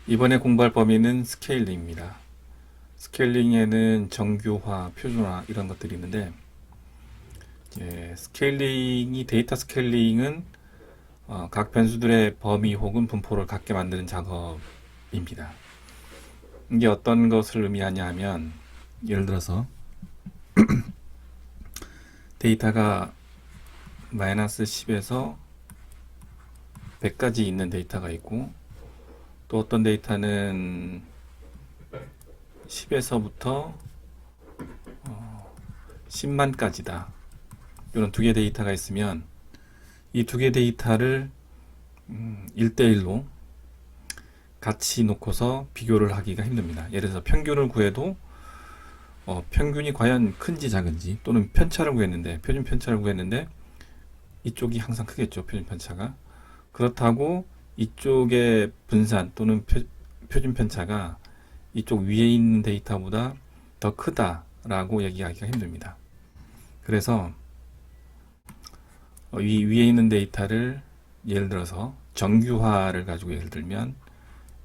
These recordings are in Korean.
이번에 공부할 범위는 스케일링입니다. 스케일링에는 정규화, 표준화 이런 것들이 있는데 데이터 스케일링은 각 변수들의 범위 혹은 분포를 같게 만드는 작업입니다. 이게 어떤 것을 의미하냐 하면 예를 들어서 데이터가 마이너스 10에서 100까지 있는 데이터가 있고 또 어떤 데이터는 10에서부터 10만까지다. 이런 두 개 데이터가 있으면 이 두 개 데이터를 1대1로 같이 놓고서 비교를 하기가 힘듭니다. 예를 들어서 평균을 구해도 평균이 과연 큰지 작은지 또는 편차를 구했는데 표준 편차를 구했는데 이쪽이 항상 크겠죠. 표준 편차가. 그렇다고 이쪽의 분산 또는 표준 편차가 이쪽 위에 있는 데이터보다 더 크다라고 얘기하기가 힘듭니다. 그래서 이 위에 있는 데이터를 예를 들어서 정규화를 가지고 예를 들면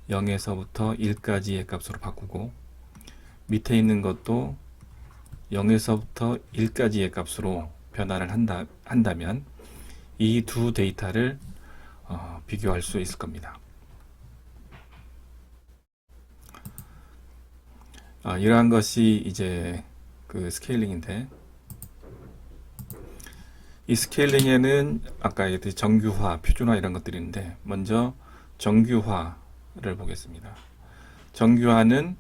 0에서부터 1까지의 값으로 바꾸고 밑에 있는 것도 0에서부터 1까지의 값으로 변화를 한다면 이 두 데이터를 비교할 수 있을 겁니다. 이러한 것이 이제 그 스케일링인데 이 스케일링에는 아까 얘기했듯이 정규화, 표준화 이런 것들이 있는데 먼저 정규화를 보겠습니다. 정규화는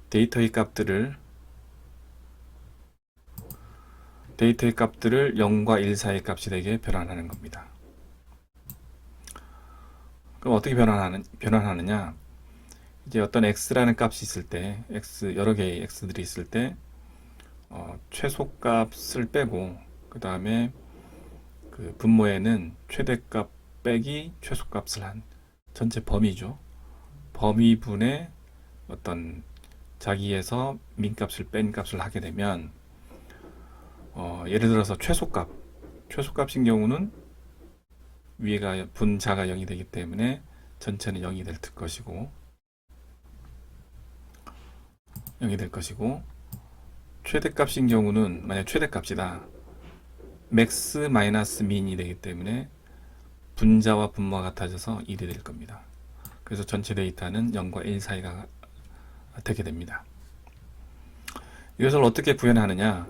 데이터의 값들을 0과 1 사이의 값이 되게 변환하는 겁니다. 그럼 어떻게 변환하느냐? 이제 어떤 x라는 값이 있을 때, 여러 개의 x들이 있을 때, 최소값을 빼고, 그 다음에 그 분모에는 최대값 빼기 최소값을 한 전체 범위죠. 범위분의 어떤 자기에서 민값을 뺀 값을 하게 되면, 예를 들어서 최소값인 경우는 위에가 분자가 0이 되기 때문에 전체는 0이 될 것이고 최대값인 경우는 만약 최대값이다 맥스 마이너스 민이 되기 때문에 분자와 분모가 같아져서 1이 될 겁니다. 그래서 전체 데이터는 0과 1 사이가 되게 됩니다. 이것을 어떻게 구현하느냐?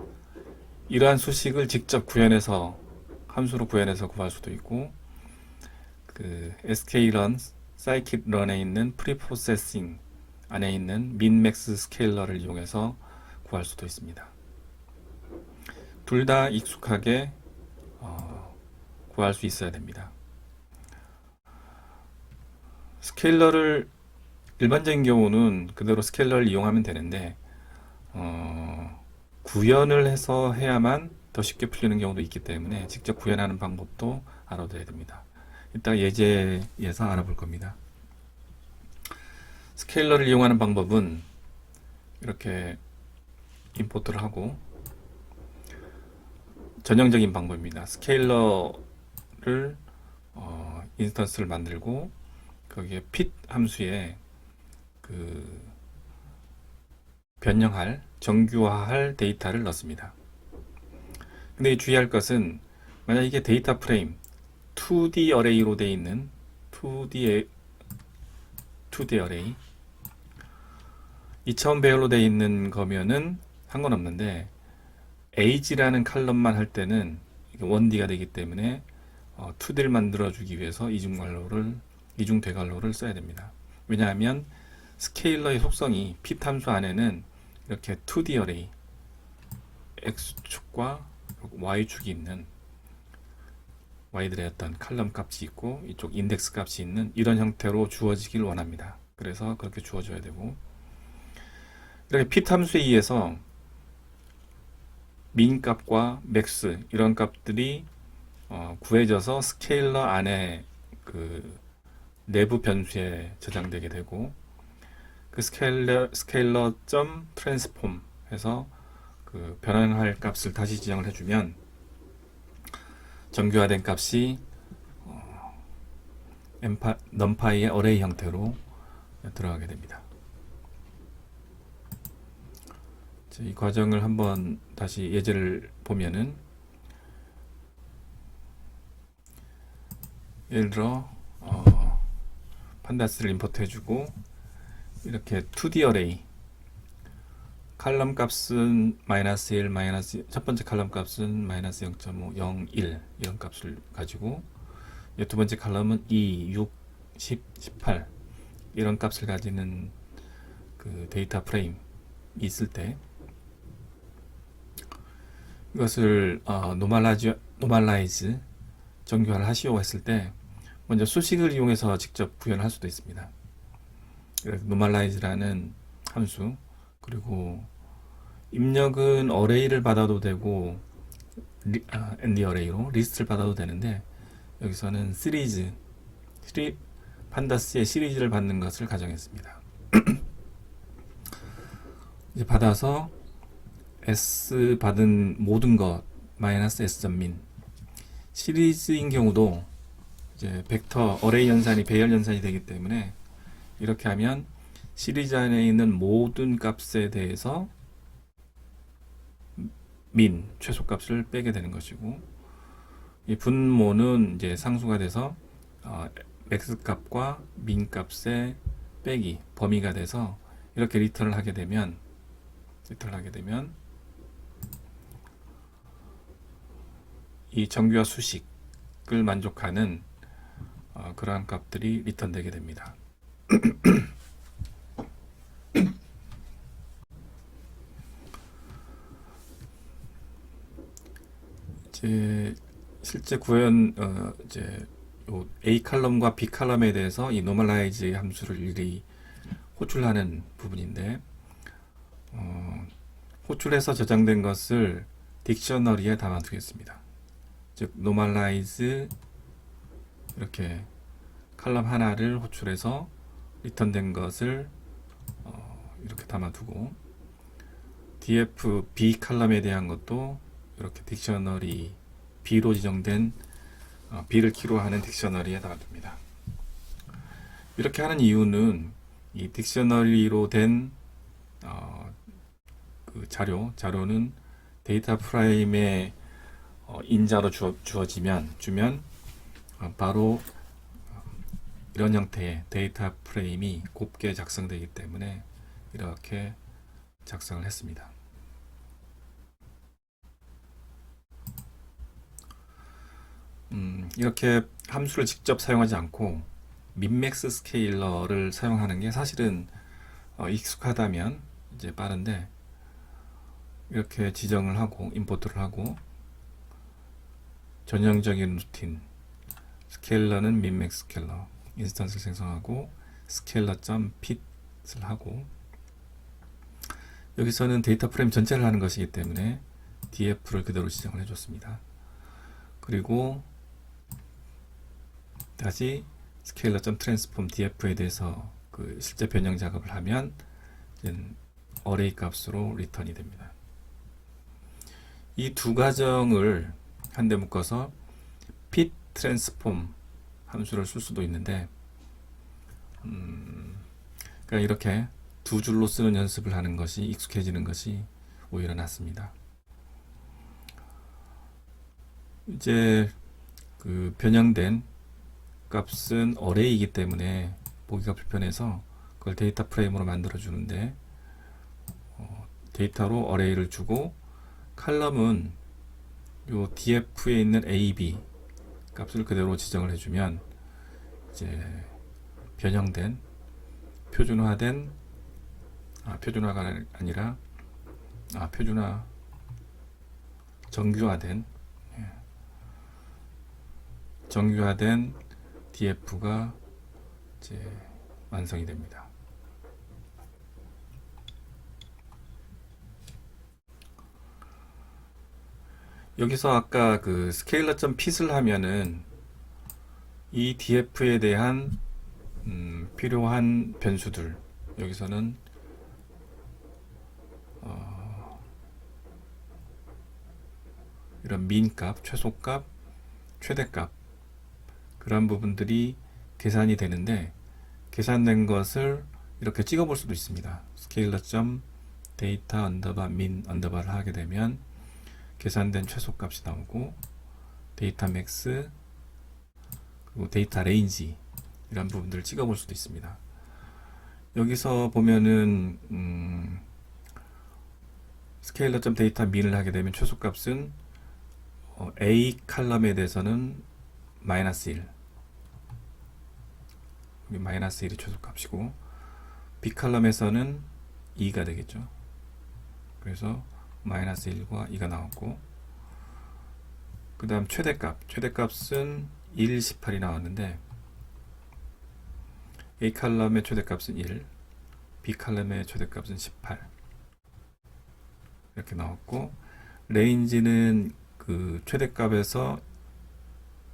이러한 수식을 직접 구현해서 함수로 구현해서 구할 수도 있고 그 sklearn, scikit-learn에 있는 프리프로세싱 안에 있는 min-max 스케일러를 이용해서 구할 수도 있습니다. 둘 다 익숙하게 구할 수 있어야 됩니다. 스케일러를 일반적인 경우는 그대로 스케일러를 이용하면 되는데 구현을 해서 해야만 더 쉽게 풀리는 경우도 있기 때문에 직접 구현하는 방법도 알아둬야 됩니다. 이따 예제에서 알아볼 겁니다. 스케일러를 이용하는 방법은 이렇게 임포트를 하고 전형적인 방법입니다. 스케일러를 인스턴스를 만들고 거기에 fit 함수에 그 변형할 정규화할 데이터를 넣습니다. 근데 주의할 것은 만약 이게 데이터 프레임 2D 어레이로 되어 있는 2D 어레이 2차원 배열로 되어 있는 거면은 상관없는데 age라는 칼럼만 할 때는 1D가 되기 때문에 2D를 만들어주기 위해서 이중 대괄호를 써야 됩니다. 왜냐하면 스케일러의 속성이 fit 함수 안에는 이렇게 2D 어레이 x축과 y축이 있는 y들의 어떤 칼럼 값이 있고 이쪽 인덱스 값이 있는 이런 형태로 주어지길 원합니다. 그래서 그렇게 주어져야 되고 이렇게 fit 함수에 의해서 min 값과 max 이런 값들이 구해져서 스케일러 안에 그 내부 변수에 저장되게 되고 그 스케일러 점 트랜스폼 해서 그 변환할 값을 다시 지정을 해주면 정규화된 값이 numpy의 어레이 형태로 들어가게 됩니다. 이 과정을 한번 다시 예제를 보면은, 예를 들어 판다스를 임포트 해주고, 이렇게 2D 어레이 칼럼 값은 마이너스 1, 첫 번째 칼럼 값은 마이너스 0.5, 0, 1 이런 값을 가지고, 두 번째 칼럼은 2, 6, 10, 18 이런 값을 가지는 그 데이터 프레임이 있을 때, 이것을 노멀라이즈 정교화를 하시오 했을 때, 먼저 수식을 이용해서 직접 구현을 할 수도 있습니다. 그래서 노멀라이즈라는 함수, 그리고 입력은 어레이를 받아도 되고 ND 어레이로 리스트를 받아도 되는데, 여기서는 판다스의 시리즈를 받는 것을 가정했습니다. 이제 받아서 S 받은 모든 것 마이너스 S.min, 시리즈인 경우도 이제 벡터 어레이 연산이 배열 연산이 되기 때문에, 이렇게 하면 시리즈 안에 있는 모든 값에 대해서 min 최소값을 빼게 되는 것이고, 이 분모는 이제 상수가 돼서 x 값과 min 값의 빼기 범위가 돼서, 이렇게 리턴을 하게 되면 이 정규화 수식을 만족하는 그러한 값들이 리턴되게 됩니다. 이제 실제 구현 이제 요 A 칼럼과 B 칼럼에 대해서 이 노멀라이즈 함수를 일일이 호출하는 부분인데, 호출해서 저장된 것을 딕셔너리에 담아두겠습니다. 즉 노멀라이즈 이렇게 칼럼 하나를 호출해서 리턴된 것을 이렇게 담아두고, df b 칼럼에 대한 것도 이렇게 딕셔너리 b로 지정된 b를 키로 하는 딕셔너리에 담아둡니다. 이렇게 하는 이유는, 이 딕셔너리로 된 그 자료는 데이터 프레임에 인자로 주면 바로 이런 형태의 데이터 프레임이 곱게 작성되기 때문에 이렇게 작성을 했습니다. 이렇게 함수를 직접 사용하지 않고 민맥스 스케일러를 사용하는 게 사실은 익숙하다면 이제 빠른데, 이렇게 지정을 하고 임포트를 하고, 전형적인 루틴 스케일러는 민맥스 스케일러 인스턴스를 생성하고 scalar.fit을 하고, 여기서는 데이터 프레임 전체를 하는 것이기 때문에 df를 그대로 지정을 해줬습니다. 그리고 다시 scalar.transform df에 대해서 그 실제 변형 작업을 하면 어레이 값으로 리턴이 됩니다. 이 두 가정을 한데 묶어서 fit transform 함수를 쓸 수도 있는데, 그러니까 이렇게 두 줄로 쓰는 연습을 하는 것이 익숙해지는 것이 오히려 낫습니다. 이제 그 변형된 값은 어레이이기 때문에 보기가 불편해서 그걸 데이터 프레임으로 만들어 주는데, 데이터로 어레이를 주고, 칼럼은 요 df에 있는 a, b 값을 그대로 지정을 해주면 이제 변형된 표준화가 아니라 정규화된 df가 이제 완성이 됩니다. 여기서 아까 그 scalar.fit을 하면은 이 df에 대한 필요한 변수들, 여기서는 이런 민값, 최소값, 최대값, 그런 부분들이 계산이 되는데, 계산된 것을 이렇게 찍어볼 수도 있습니다. 스케일러.데이터 언더바 민 언더바를 하게 되면 계산된 최소값이 나오고 데이터 맥스 그리고 데이터 레인지 이런 부분들을 찍어볼 수도 있습니다. 여기서 보면은 스케일러.데이터 민을 하게 되면 최소값은 A 칼럼에 대해서는 마이너스 1 여기 마이너스 1이 최소값이고 B 칼럼에서는 2가 되겠죠. 그래서 마이너스 1과 2가 나왔고 그 다음 최대값은 1, 18이 나왔는데 A 칼럼의 최대값은 1, B 칼럼의 최대값은 18 이렇게 나왔고 레인지는 그 최대값에서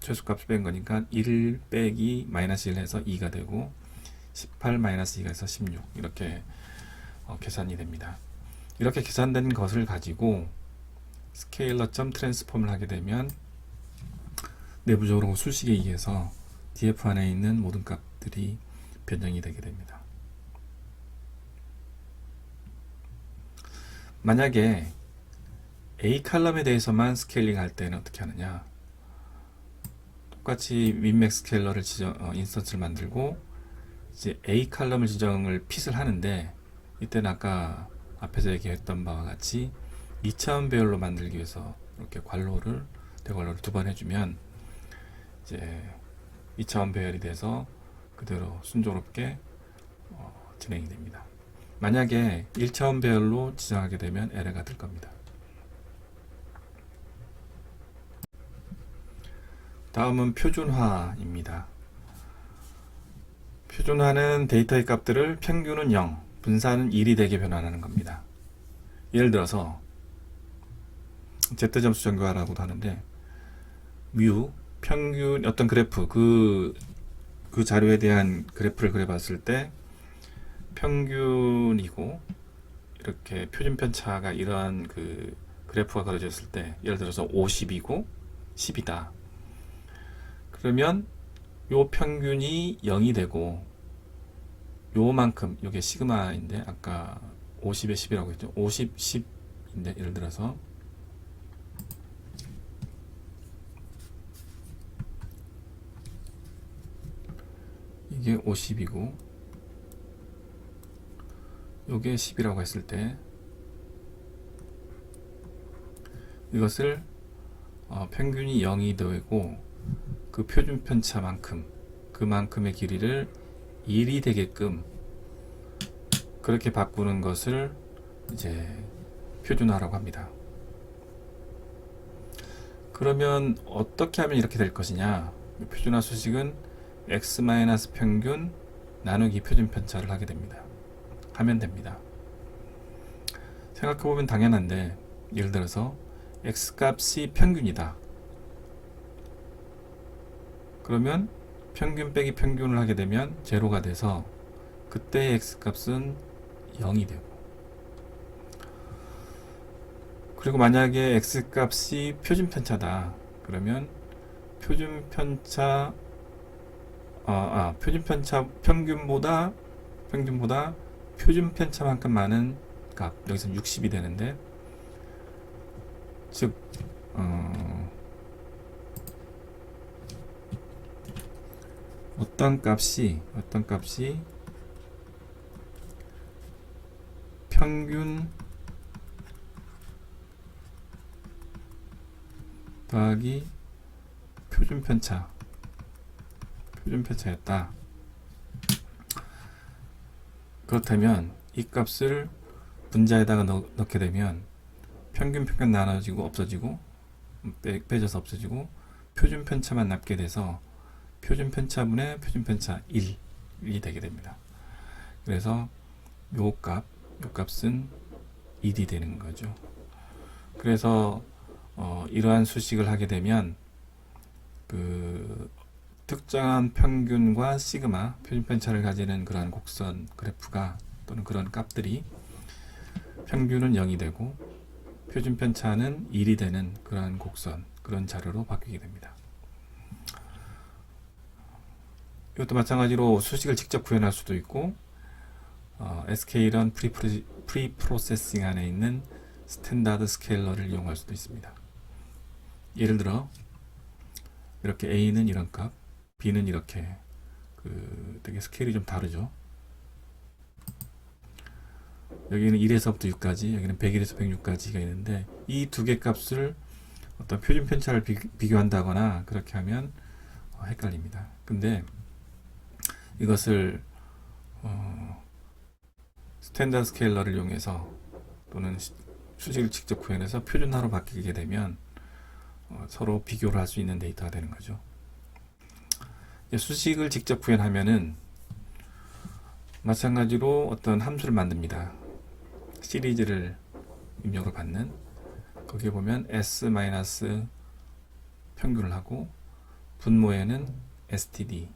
최소값을 뺀 거니까 1 빼기 마이너스 1 해서 2가 되고 18 마이너스 2가 해서 16 이렇게 계산이 됩니다. 이렇게 계산된 것을 가지고 스케일러.트랜스폼을 하게 되면 내부적으로 수식에 의해서 df 안에 있는 모든 값들이 변형이 되게 됩니다. 만약에 A 칼럼에 대해서만 스케일링 할 때는 어떻게 하느냐, 똑같이 윈맥 스케일러를 인스턴스를 만들고 이제 A 칼럼을 지정을 핏을 하는데 이때는 아까 앞에서 얘기했던 바와 같이 2차원 배열로 만들기 위해서 이렇게 대괄호를 두 번 해주면 이제 2차원 배열이 돼서 그대로 순조롭게 진행이 됩니다. 만약에 1차원 배열로 지정하게 되면 에러가 뜰 겁니다. 다음은 표준화입니다. 표준화는 데이터의 값들을 평균은 0, 분산은 1이 되게 변환하는 겁니다. 예를 들어서 Z점수 정교화라고도 하는데 뮤, 평균 어떤 그래프 그 자료에 대한 그래프를 그려봤을 때 평균이고 이렇게 표준 편차가 이러한 그 그래프가 그려졌을 때 예를 들어서 50이고 10이다. 그러면 요 평균이 0이 되고 요만큼 요게 시그마인데 아까 50에 10이라고 했죠. 50, 10인데 예를 들어서 이게 50이고 요게 10이라고 했을 때 이것을 평균이 0이 되고 그 표준 편차만큼 그만큼의 길이를 1이 되게끔 그렇게 바꾸는 것을 이제 표준화라고 합니다. 그러면 어떻게 하면 이렇게 될 것이냐, 표준화 수식은 x 평균 나누기 표준 편차를 하면 됩니다. 생각해보면 당연한데 예를 들어서 x 값이 평균이다. 그러면 평균 빼기 평균을 하게 되면 제로가 돼서 그때의 x 값은 0이 되고, 그리고 만약에 x 값이 표준 편차다. 그러면 표준 편차 평균보다 표준 편차만큼 많은 값, 여기서 60이 되는데, 즉 어떤 값이 평균 더하기 표준 편차였다. 그렇다면 이 값을 분자에다가 넣게 되면 평균 나눠지고 없어지고 빼져서 없어지고 표준 편차만 남게 돼서 표준 편차분의 표준 편차 1이 되게 됩니다. 그래서 요 값은 1이 되는 거죠. 그래서 이러한 수식을 하게 되면 그 특정한 평균과 시그마 표준 편차를 가지는 그러한 곡선 그래프가 또는 그런 값들이 평균은 0이 되고 표준 편차는 1이 되는 그러한 곡선, 그런 자료로 바뀌게 됩니다. 이것도 마찬가지로 수식을 직접 구현할 수도 있고 SK런 프리프로세싱 안에 있는 스탠다드 스케일러를 이용할 수도 있습니다. 예를 들어 이렇게 A는 이런 값, B는 이렇게 되게 스케일이 좀 다르죠. 여기는 1에서부터 6까지, 여기는 101에서 106까지가 있는데 이 두 개 값을 어떤 표준 편차를 비교한다거나 그렇게 하면 헷갈립니다. 근데 이것을 스탠다드 스케일러를 이용해서 또는 수식을 직접 구현해서 표준화로 바뀌게 되면 서로 비교를 할 수 있는 데이터가 되는 거죠. 수식을 직접 구현하면은 마찬가지로 어떤 함수를 만듭니다. 시리즈를 입력으로 받는, 거기에 보면 S- 평균을 하고 분모에는 std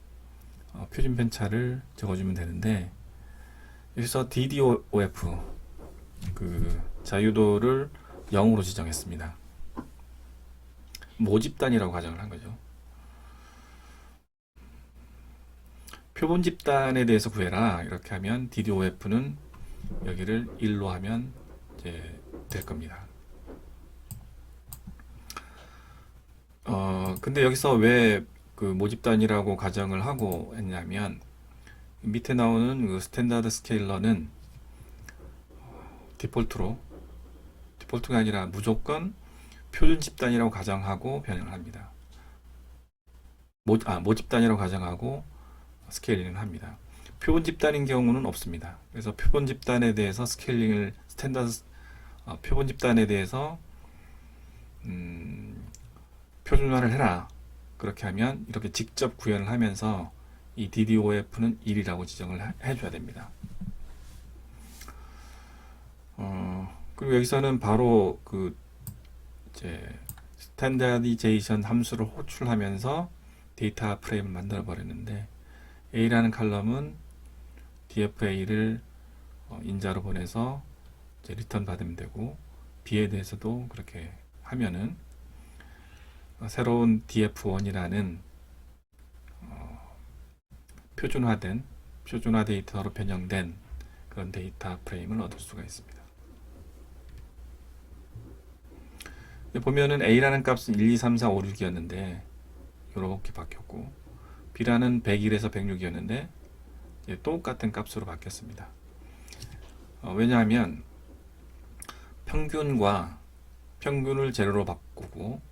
표준 편차를 적어주면 되는데, 여기서 DDOF 자유도를 0으로 지정했습니다. 모집단이라고 가정을 한 거죠. 표본 집단에 대해서 구해라 이렇게 하면 DDOF는 여기를 1로 하면 이제 될 겁니다. 근데 여기서 왜 모집단이라고 가정을 하고 했냐면, 밑에 나오는 스탠다드 스케일러는 디폴트가 아니라 무조건 표준 집단이라고 가정하고 변형을 합니다. 모집단이라고 가정하고 스케일링을 합니다. 표본 집단인 경우는 없습니다. 그래서 표본 집단에 대해서 표본 집단에 대해서 표준화를 해라. 그렇게 하면 이렇게 직접 구현을 하면서 이 DDOF는 1이라고 지정을 해줘야 됩니다. 그리고 여기서는 바로 스탠다디제이션 함수를 호출하면서 데이터 프레임을 만들어 버렸는데, A라는 칼럼은 DFA를 인자로 보내서 이제 리턴 받으면 되고, B에 대해서도 그렇게 하면은 새로운 DF1이라는 표준화 데이터로 변형된 그런 데이터 프레임을 얻을 수가 있습니다. 보면은 A라는 값은 1, 2, 3, 4, 5, 6이었는데 이렇게 바뀌었고, B라는 101에서 106이었는데 똑같은 값으로 바뀌었습니다. 왜냐하면 평균을 제로로 바꾸고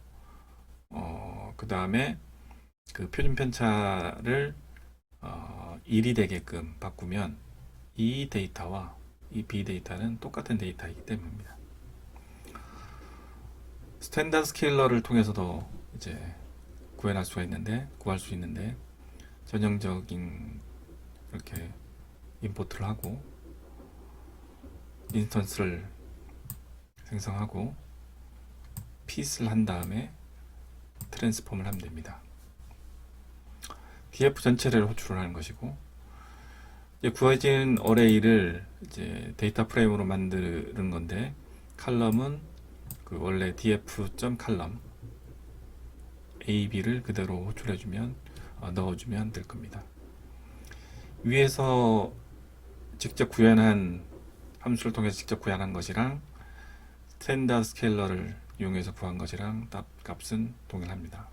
그 다음에 표준 편차를 1이 되게끔 바꾸면 이 데이터와 이 B 데이터는 똑같은 데이터이기 때문입니다. 스탠다드 스케일러를 통해서도 이제 구할 수 있는데 전형적인 이렇게 임포트를 하고 인스턴스를 생성하고 피스를 한 다음에 트랜스폼을 하면 됩니다. df 전체를 호출을 하는 것이고, 이제 구해진 어레이를 이제 데이터 프레임으로 만드는 건데, 칼럼은 원래 df.column AB를 그대로 호출해주면 넣어주면 될 겁니다. 위에서 직접 구현한 함수를 통해서 직접 구현한 것이랑 스탠다드 스케일러를 이용해서 구한 것이랑 값은 동일합니다.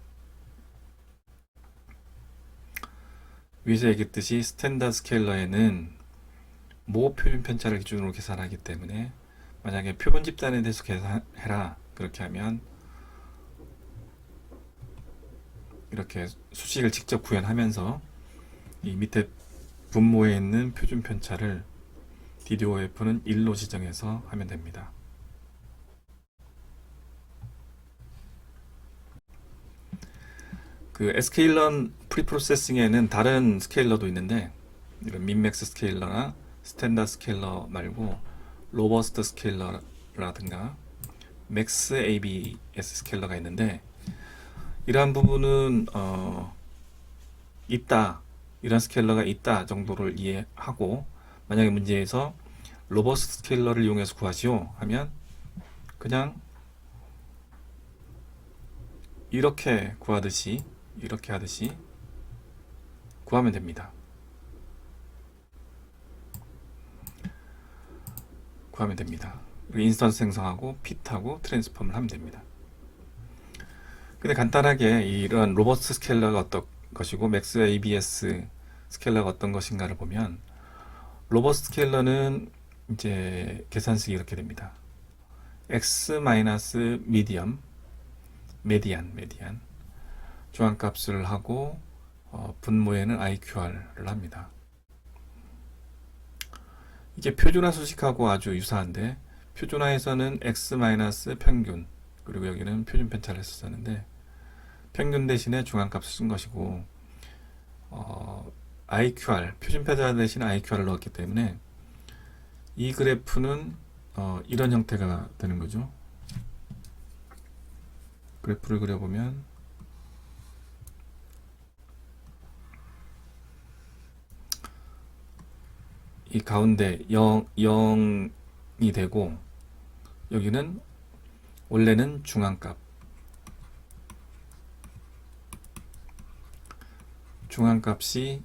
위에서 얘기했듯이 스탠다드 스케일러에는 모 표준 편차를 기준으로 계산하기 때문에, 만약에 표본 집단에 대해서 계산해라 그렇게 하면 이렇게 수식을 직접 구현하면서 이 밑에 분모에 있는 표준 편차를 DDOF는 1로 지정해서 하면 됩니다. SK런 프리프로세싱에는 다른 스케일러도 있는데, 이런 민맥스 스케일러나 스탠다드 스케일러 말고 로버스트 스케일러라든가 맥스 ABS 스케일러가 있는데, 이러한 부분은 이런 스케일러가 있다 정도를 이해하고, 만약에 문제에서 로버스트 스케일러를 이용해서 구하시오 하면 그냥 이렇게 하듯이 구하면 됩니다. 구하면 됩니다. 인스턴스 생성하고 핏하고 트랜스폼을 하면 됩니다. 근데 간단하게 이런 로버스트 스케일러가 어떤 것이고 맥스 ABS 스케일러가 어떤 것인가를 보면, 로버스트 스케일러는 이제 계산식이 이렇게 됩니다. x 마이너스 미디엄, 메디안 중앙값을 하고 분모에는 IQR을 합니다. 이게 표준화 수식하고 아주 유사한데, 표준화에서는 x 마이너스 평균, 그리고 여기는 표준 편차를 썼는데 평균 대신에 중앙값을 쓴 것이고, IQR, 표준 편차 대신에 IQR을 넣었기 때문에 이 그래프는 이런 형태가 되는 거죠. 그래프를 그려보면 이 가운데 0이 되고, 여기는 원래는 중앙값이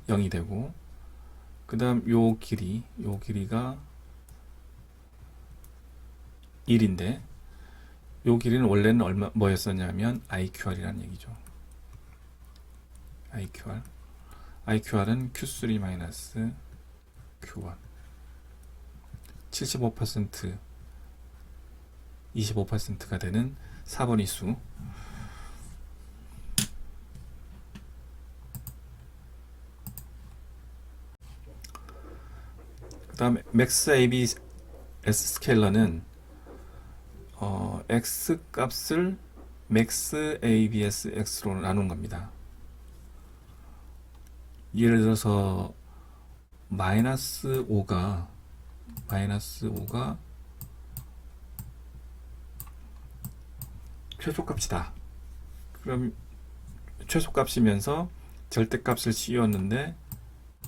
0이 되고, 그 다음 요 길이가 1인데, 요 길이는 원래는 뭐였었냐면 IQR이라는 얘기죠. IQR은 Q3 Q1 75% 25%가 되는 4번의 수. 그 다음에 맥스 ABS 스케일러는 x 값을 맥스 ABS x로 나눈 겁니다. 예를 들어서 마이너스 5가 최소값이다. 그럼 최소값이면서 절대값을 씌웠는데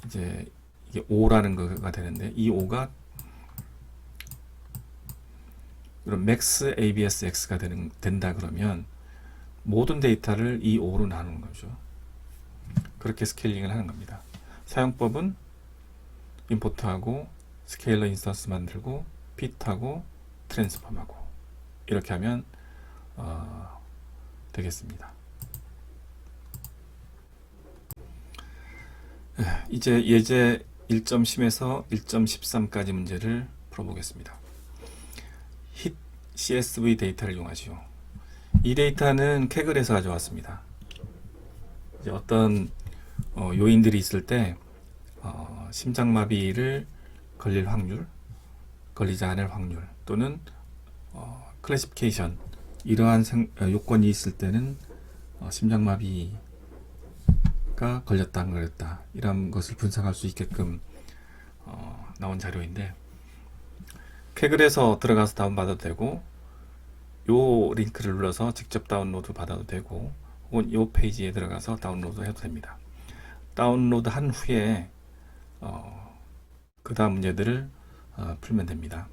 이제 이게 5라는 거가 되는데, 이 5가 그럼 맥스 ABS X가 된다 그러면 모든 데이터를 이 5로 나누는 거죠. 그렇게 스케일링을 하는 겁니다. 사용법은 임포트하고 스케일러 인스턴스 만들고 핏하고 트랜스폼하고 이렇게 하면 되겠습니다. 이제 예제 1.10에서 1.13까지 문제를 풀어보겠습니다. 힛 CSV 데이터를 이용하죠. 이 데이터는 캐글에서 가져왔습니다. 이제 어떤 요인들이 있을 때 심장마비를 걸릴 확률, 걸리지 않을 확률, 또는 클래시피케이션, 이러한 요건이 있을 때는 심장마비가 걸렸다 안 걸렸다 이런 것을 분석할 수 있게끔 나온 자료인데, 캐글에서 들어가서 다운받아도 되고, 요 링크를 눌러서 직접 다운로드 받아도 되고, 혹은 요 페이지에 들어가서 다운로드 해도 됩니다. 다운로드 한 후에 그 다음 문제들을 풀면 됩니다.